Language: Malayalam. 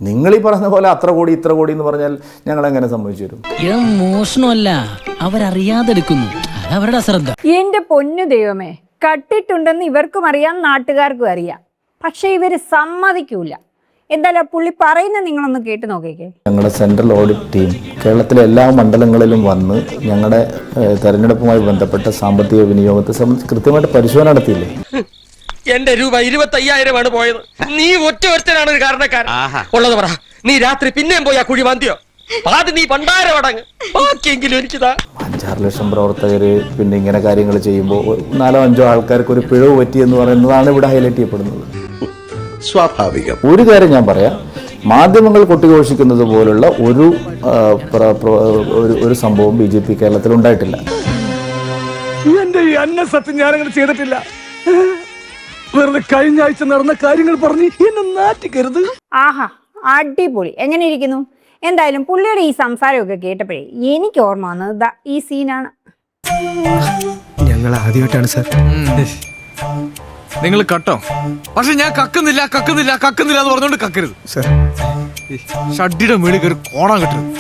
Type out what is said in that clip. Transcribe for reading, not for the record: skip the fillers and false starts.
നിങ്ങൾ ഈ പറഞ്ഞ പോലെ അത്ര കോടി ഇത്ര കോടി എന്ന് പറഞ്ഞാൽ ഞങ്ങൾ എങ്ങനെ സമ്മതിച്ചു തരും? മോഷണമല്ല, അവരറിയാതെ എടുക്കുന്നു, അവരുടെ അശ്രദ്ധ. എന്റെ പൊന്നു ദൈവമേ, കട്ടിട്ടുണ്ടെന്ന് ഇവർക്കും അറിയാം, നാട്ടുകാർക്കും അറിയാം. പക്ഷെ ഇവര് സമ്മതിക്കൂല. എന്തായാലും പുള്ളി പറയുന്നത് നിങ്ങളൊന്ന് കേട്ട് നോക്കിക്കേ. ഞങ്ങളുടെ സെൻട്രൽ ഓഡിറ്റ് ടീം കേരളത്തിലെ എല്ലാ മണ്ഡലങ്ങളിലും വന്ന് ഞങ്ങളുടെ തെരഞ്ഞെടുപ്പുമായി ബന്ധപ്പെട്ട സാമ്പത്തിക വിനിയോഗത്തെ സംബന്ധിച്ച് കൃത്യമായിട്ട് പരിശോധന നടത്തിയില്ലേ? എന്റെ രൂപ 25,000 പോയത്. നീ ഒറ്റ ഒരുത്തനാണ് ഒരു കാരണക്കാരൻ. ഉള്ളത് പറ, നീ രാത്രി പിന്നെയും പോയി ആ കുഴി മാന്തിയോ? ആദ്യം നീ പണ്ടാരമടങ്ങ്, ബാക്കിയെങ്കിലും എനിക്കിതാ. 5-6 ലക്ഷം പ്രവർത്തകർ പിന്നെ ഇങ്ങനെ കാര്യങ്ങൾ ചെയ്യുമ്പോൾ 4-5 ആൾക്കാർക്ക് ഒരു പിഴവ് പറ്റിയെന്ന് പറയുന്നതാണ് ഇവിടെ ഹൈലൈറ്റ് ചെയ്യപ്പെടുന്നത്. സ്വാഭാവികം. ഒരു കാര്യം ഞാൻ പറയാം, മാധ്യമങ്ങൾ കൊട്ടിഘോഷിക്കുന്നത് പോലുള്ള ഒരു സംഭവം BJP കേരളത്തിൽ ഉണ്ടായിട്ടില്ല. എന്റെ ഈ അന്നസത്യം ഞാനങ്ങനെ ചെയ്തിട്ടില്ല. വെറുതെ കഴിഞ്ഞ ആഴ്ച നടന്ന കാര്യങ്ങൾ പറഞ്ഞ് എന്നെ നാറ്റിക്കരുത്. ആഹാ, അടിപൊളി. എങ്ങനെ ഇരിക്കുന്നു? എന്തായാലും പുള്ളിയുടെ ഈ സംസാരമൊക്കെ കേട്ടപ്പോഴേ എനിക്ക് ഓർമ്മ വന്നത് ഈ സീനാണ്. ഞങ്ങൾ ആദ്യമായിട്ടാണ് സാർ. നിങ്ങൾ കട്ടോ, പക്ഷെ ഞാൻ കക്കുന്നില്ല എന്ന് പറഞ്ഞോണ്ട് കക്കരുത് സാർ. ഷഡ്ഡിയുടെ മേളിൽ കയറി കോണാൻ കിട്ടരുത്.